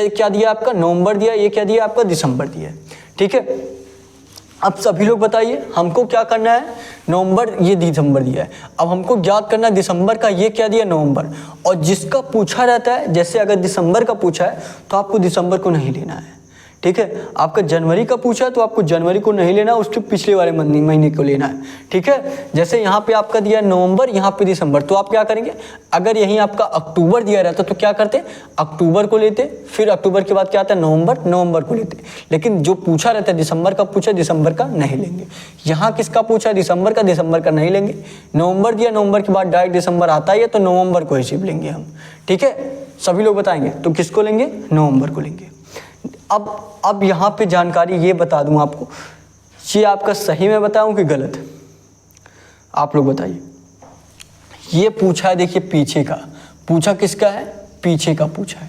क्या दिया आपका, नवंबर दिया, ये क्या दिया आपका, दिसंबर दिया। ठीक है, अब सभी लोग बताइए हमको क्या करना है, नवंबर ये दिसंबर दिया है, अब हमको ज्ञात करना है दिसंबर का, ये क्या दिया नवंबर। और जिसका पूछा रहता है, जैसे अगर दिसंबर का पूछा है तो आपको दिसंबर को नहीं लेना है। ठीक है, आपका जनवरी का पूछा है तो आपको जनवरी को नहीं लेना, उसके पिछले वाले महीने को लेना है। ठीक है, जैसे यहाँ पे आपका दिया नवंबर, यहाँ पे दिसंबर, तो आप क्या करेंगे, अगर यहीं आपका अक्टूबर दिया रहता तो क्या करते, अक्टूबर को लेते, फिर अक्टूबर के बाद क्या आता है नवंबर, नवंबर को लेते। लेकिन जो पूछा रहता है दिसंबर का पूछा, दिसंबर का नहीं लेंगे। यहाँ किसका पूछा, दिसंबर का, दिसंबर का नहीं लेंगे। नवंबर दिया, नवंबर के बाद डायरेक्ट दिसंबर आता है तो नवंबर को ही सिर्फ लेंगे हम। ठीक है, सभी लोग बताएंगे तो किसको लेंगे, नवंबर को लेंगे। अब यहाँ पे जानकारी ये बता दूँ आपको, ये आपका सही में बताऊँ कि गलत, आप लोग बताइए। ये पूछा है, देखिए पीछे का पूछा, किसका है, पीछे का पूछा है।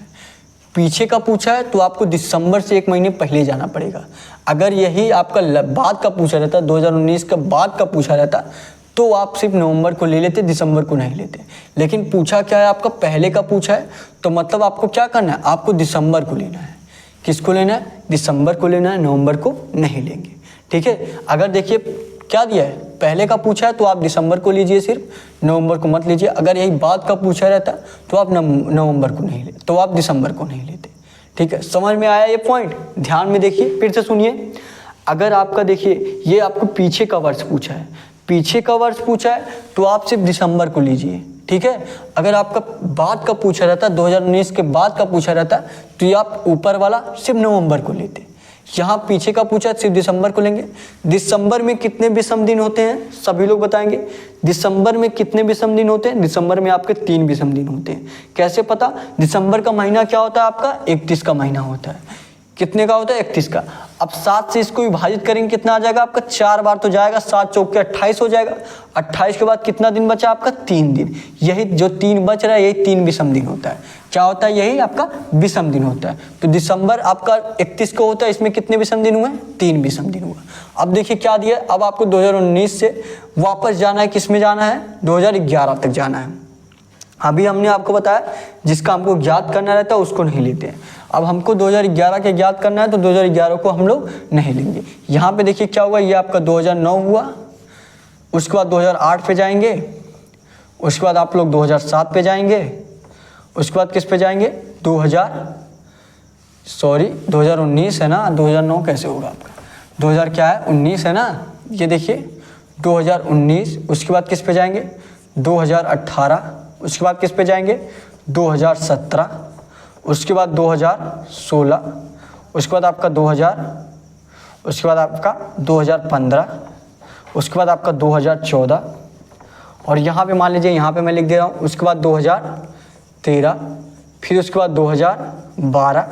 पीछे का पूछा है तो आपको दिसंबर से 1 महीने पहले जाना पड़ेगा। अगर यही आपका बाद का पूछा रहता, 2019 का बाद का पूछा रहता, तो आप सिर्फ नवंबर को ले लेते, दिसंबर को नहीं लेते। लेकिन पूछा क्या है, आपका पहले का पूछा है, तो मतलब आपको क्या करना है, आपको दिसंबर को लेना है। किसको लेना है, दिसंबर को लेना है, नवंबर को नहीं लेंगे। ठीक है, अगर देखिए क्या दिया है, पहले का पूछा है तो आप दिसंबर को लीजिए, सिर्फ नवंबर को मत लीजिए। अगर यही बाद का पूछा रहता तो आप नवंबर को नहीं लेते, तो आप दिसंबर को नहीं लेते। ठीक है, समझ में आया ये पॉइंट, ध्यान में देखिए, फिर से सुनिए। अगर आपका देखिए ये आपको पीछे का वर्ष पूछा है, पीछे का वर्ष पूछा है तो आप सिर्फ दिसंबर को लीजिए। ठीक है, अगर आपका बाद का पूछा रहता, 2019 के बाद का पूछा रहता, तो ये आप ऊपर वाला सिर्फ नवंबर को लेते। यहाँ पीछे का पूछा सिर्फ दिसंबर को लेंगे। दिसंबर में कितने विषम दिन होते हैं, सभी लोग बताएंगे। दिसंबर में कितने विषम दिन होते हैं, दिसंबर में आपके 3 विषम दिन होते हैं। कैसे पता, दिसंबर का महीना क्या होता है आपका, 31 का महीना होता है। कितने का होता है, 31 का। अब 7 से इसको विभाजित करेंगे, कितना आ जाएगा आपका, 4 बार तो जाएगा, 7 चौके 28 हो जाएगा। 28 के बाद कितना दिन बचा आपका, 3 दिन। यही जो 3 बच रहा है, यही 3 विषम दिन होता है। क्या होता है, यही आपका विषम दिन होता है। तो दिसंबर आपका 31 को होता है, इसमें कितने विषम दिन हुए, 3 विषम दिन हुआ। अब देखिए क्या दिया, अब आपको 2019 से वापस जाना है, किस में जाना है, 2011 तक जाना है। अभी हमने आपको बताया जिसका हमको ज्ञात करना रहता है उसको नहीं लेते हैं। अब हमको 2011 के ज्ञात करना है तो 2011 को हम लोग नहीं लेंगे। यहाँ पे देखिए क्या हुआ, ये आपका 2009 हुआ, उसके बाद 2008 पे जाएंगे, उसके बाद आप लोग 2007 पे जाएंगे, उसके बाद किस पे जाएंगे, 2019 है ना, 2009 कैसे होगा आपका, 2000 क्या है, 19 है ना, ये देखिए 2019। उसके बाद किस पे जाएंगे, 2018। उसके बाद किस पे जाएंगे, 2017। उसके बाद 2016। उसके बाद आपका 2015। उसके बाद आपका 2014। और यहाँ पे मान लीजिए, यहाँ पे मैं लिख दे रहा हूँ, उसके बाद 2013, फिर उसके बाद 2012,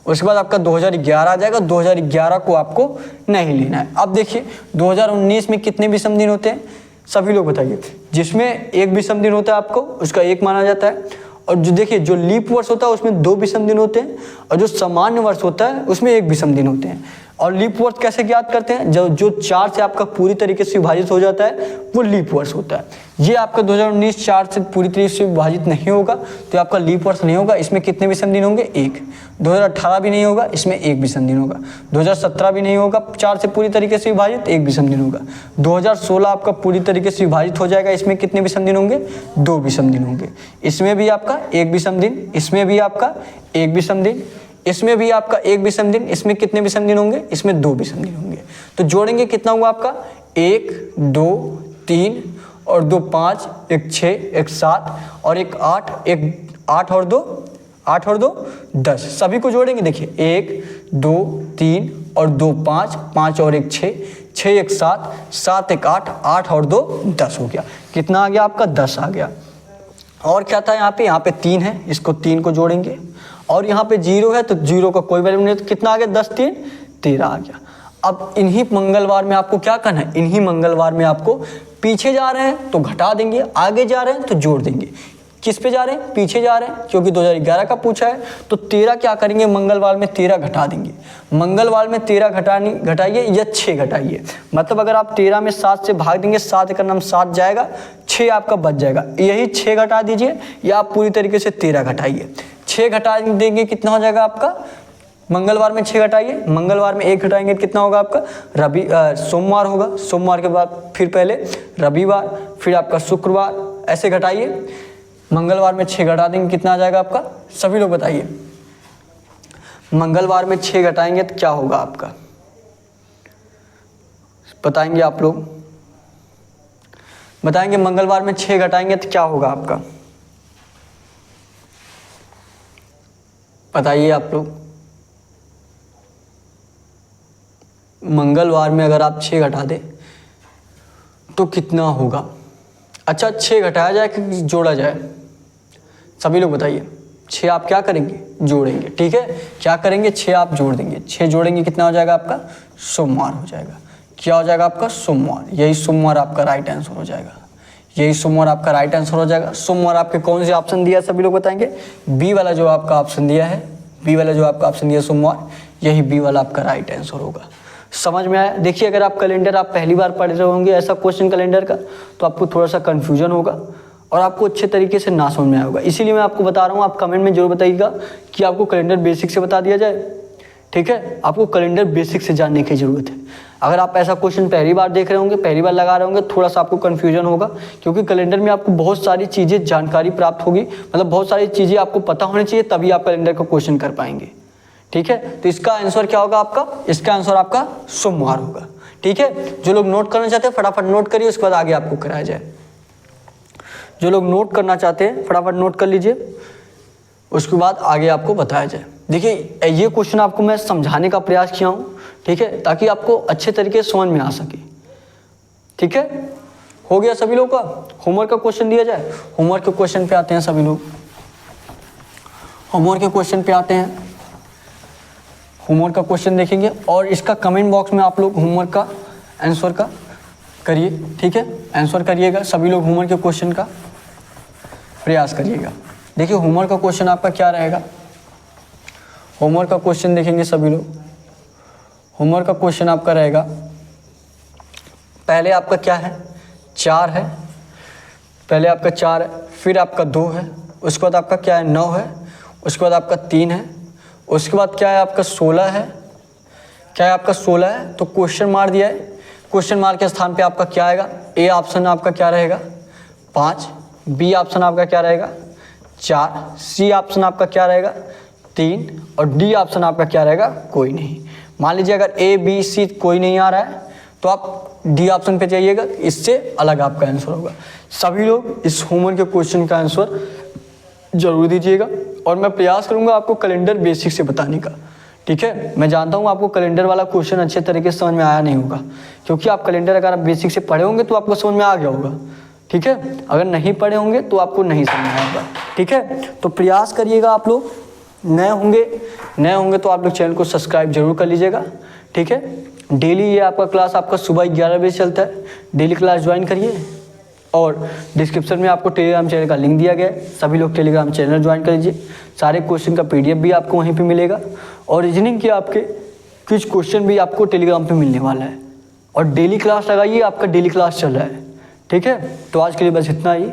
उसके बाद आपका 2011 आ जाएगा। 2011 को आपको नहीं लेना है। अब देखिए 2019 में कितने विषम दिन होते हैं, सभी लोग बताइए। जिसमें 1 विषम दिन होता है आपको उसका 1 माना जाता है, और जो देखिए जो लीप वर्ष होता है उसमें 2 विषम दिन होते हैं, और जो सामान्य वर्ष होता है उसमें 1 विषम दिन होते हैं। और लीप वर्ष कैसे ज्ञात करते हैं, जो 4 से आपका पूरी तरीके से विभाजित हो जाता है वो लीप वर्ष होता है। ये आपका 2019 4 से पूरी तरीके से विभाजित नहीं होगा तो आपका लीप वर्ष नहीं होगा। इसमें कितने विषम दिन होंगे, 1। 2018 भी नहीं होगा, इसमें 1 विषम दिन होगा। 2017 भी नहीं होगा, 4 से पूरी तरीके से विभाजित, 1 विषम दिन होगा। 2016 आपका पूरी तरीके से विभाजित हो जाएगा, इसमें कितने विषम दिन होंगे, 2 विषम दिन होंगे। इसमें भी आपका 1 विषम दिन, इसमें भी आपका 1 विषम दिन, इसमें भी आपका 1 विषम दिन। इसमें कितने विषम दिन होंगे, इसमें 2 विषम दिन होंगे। तो जोड़ेंगे कितना हुआ आपका, 1 2 3 और 2 5, 1 6, 1 7 और 1 8, 1 8 और 2 10। सभी को जोड़ेंगे, देखिए 1 2 3 और 2 5, 5 और 1 6, 6 1 7, 7 1 8, 8 और 2 10 हो गया। कितना आ गया आपका, 10 आ गया। और क्या था यहाँ पे 3 है, इसको 3 को जोड़ेंगे और यहाँ पे 0 है तो 0 का कोई वैल्यू नहीं, तो कितना आ गया 10 3 13 आ गया। अब इन्हीं मंगलवार में आपको क्या करना है, इन्हीं मंगलवार में आपको पीछे जा रहे हैं तो घटा देंगे, आगे जा रहे हैं तो जोड़ देंगे। किस पे जा रहे हैं, पीछे जा रहे हैं क्योंकि 2011 का पूछा है, तो 13 क्या करेंगे मंगलवार में 13 घटा देंगे। मंगलवार में 13 घटाइए या 6 घटाइए, मतलब अगर आप 13 में 7 से भाग देंगे, 7 का नाम 7 जाएगा, 6 आपका बच जाएगा, यही 6 घटा दीजिए या आप पूरी तरीके से 13 घटाइए। 6 घटा देंगे कितना हो जाएगा आपका, मंगलवार में 6 घटाइए, मंगलवार में 1 घटाएंगे कितना होगा आपका सोमवार होगा, सोमवार के बाद फिर पहले रविवार, फिर आपका शुक्रवार, ऐसे घटाइए। मंगलवार में 6 घटा देंगे कितना आ जाएगा आपका, सभी लोग बताइए। मंगलवार में 6 घटाएंगे तो क्या होगा आपका, बताएंगे आप लोग, बताएंगे मंगलवार में 6 घटाएंगे तो क्या होगा आपका, बताइए आप लोग। मंगलवार में अगर आप 6 घटा दें तो कितना होगा। अच्छा 6 घटाया जाए कि जोड़ा जाए, सभी लोग बताइए। 6 आप क्या करेंगे, जोड़ेंगे, ठीक है, क्या करेंगे 6 आप जोड़ देंगे, 6 जोड़ेंगे कितना हो जाएगा आपका, सोमवार हो जाएगा। क्या हो जाएगा आपका, सोमवार, यही सोमवार आपका राइट आंसर हो जाएगा, यही सोमवार आपका राइट आंसर हो जाएगा। सोमवार आपके कौन से ऑप्शन दिया है सभी लोग बताएंगे, बी वाला जो आपका ऑप्शन दिया है, बी वाला जो आपका ऑप्शन दिया सोमवार, यही बी वाला आपका राइट आंसर होगा। समझ में आया। देखिए अगर आप कैलेंडर आप पहली बार पढ़ रहे होंगे ऐसा क्वेश्चन कैलेंडर का, तो आपको थोड़ा सा कन्फ्यूजन होगा और आपको अच्छे तरीके से ना समझ में आया होगा, इसीलिए मैं आपको बता रहा हूँ। आप कमेंट में जरूर बताइएगा कि आपको कैलेंडर बेसिक से बता दिया जाए, ठीक है, आपको कैलेंडर बेसिक से जानने की ज़रूरत है। अगर आप ऐसा क्वेश्चन पहली बार देख रहे होंगे, पहली बार लगा रहे होंगे, थोड़ा सा आपको कन्फ्यूजन होगा, क्योंकि कैलेंडर में आपको बहुत सारी चीज़ें जानकारी प्राप्त होगी, मतलब बहुत सारी चीज़ें आपको पता होनी चाहिए, तभी आप कैलेंडर का क्वेश्चन कर पाएंगे, ठीक है। तो इसका आंसर क्या होगा आपका, इसका आंसर आपका सोमवार होगा, ठीक है। जो लोग नोट करना चाहते हैं फटाफट नोट करिए, उसके बाद आगे आपको कराया जाए। जो लोग नोट करना चाहते हैं फटाफट नोट कर लीजिए, उसके बाद आगे आपको बताया जाए। देखिए ये क्वेश्चन आपको मैं समझाने का प्रयास किया हूँ, ठीक है, ताकि आपको अच्छे तरीके से समझ में आ सके, ठीक है। हो गया सभी लोगों का, होमवर्क का क्वेश्चन दिया जाए। होमवर्क के क्वेश्चन पे आते हैं सभी लोग, होमवर्क के क्वेश्चन पे आते हैं। होमवर्क का क्वेश्चन देखेंगे और इसका कमेंट बॉक्स में आप लोग होमवर्क का आंसर का करिए, ठीक है, आंसर करिएगा। सभी लोग होमवर्क के क्वेश्चन का प्रयास करिएगा। देखिए होमवर्क का क्वेश्चन आपका क्या रहेगा, होमवर्क का क्वेश्चन देखेंगे सभी लोग। होमवर्क का क्वेश्चन आपका रहेगा, पहले आपका क्या है, 4 है, पहले आपका 4 है, फिर आपका 2 है, उसके बाद आपका क्या है 9 है, उसके बाद आपका 3 है, उसके बाद क्या है आपका 16 है, क्या है आपका 16 है, तो क्वेश्चन मार दिया है, क्वेश्चन मार्क के स्थान पे आपका क्या आएगा, ए ऑप्शन आपका क्या रहेगा 5, बी ऑप्शन आपका क्या रहेगा 4, सी ऑप्शन आपका क्या रहेगा 3 और डी ऑप्शन आपका क्या रहेगा कोई नहीं। मान लीजिए अगर ए बी सी कोई नहीं आ रहा है तो आप डी ऑप्शन पे जाइएगा, इससे अलग आपका आंसर होगा। सभी लोग इस होमवर्क के क्वेश्चन का आंसर जरूर दीजिएगा और मैं प्रयास करूंगा आपको कैलेंडर बेसिक से बताने का, ठीक है। मैं जानता हूँ आपको कैलेंडर वाला क्वेश्चन अच्छे तरीके से समझ में आया नहीं होगा, क्योंकि आप कैलेंडर अगर आप बेसिक से पढ़े होंगे तो आपको समझ में आ गया होगा, ठीक है। अगर नहीं पढ़े होंगे तो आपको नहीं समझ में आएगा, ठीक है। तो प्रयास करिएगा, आप लोग नए होंगे तो आप लोग चैनल को सब्सक्राइब जरूर कर लीजिएगा, ठीक है। डेली ये आपका क्लास आपका सुबह 11 बजे चलता है, डेली क्लास ज्वाइन करिए और डिस्क्रिप्शन में आपको टेलीग्राम चैनल का लिंक दिया गया है, सभी लोग टेलीग्राम चैनल ज्वाइन कर लीजिए। सारे क्वेश्चन का PDF भी आपको वहीं पे मिलेगा और रीजनिंग के आपके कुछ क्वेश्चन भी आपको टेलीग्राम पे मिलने वाला है। और डेली क्लास लगाइए, आपका डेली क्लास चल रहा है, ठीक है। तो आज के लिए बस इतना ही,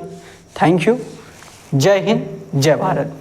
थैंक यू, जय हिंद, जय भारत।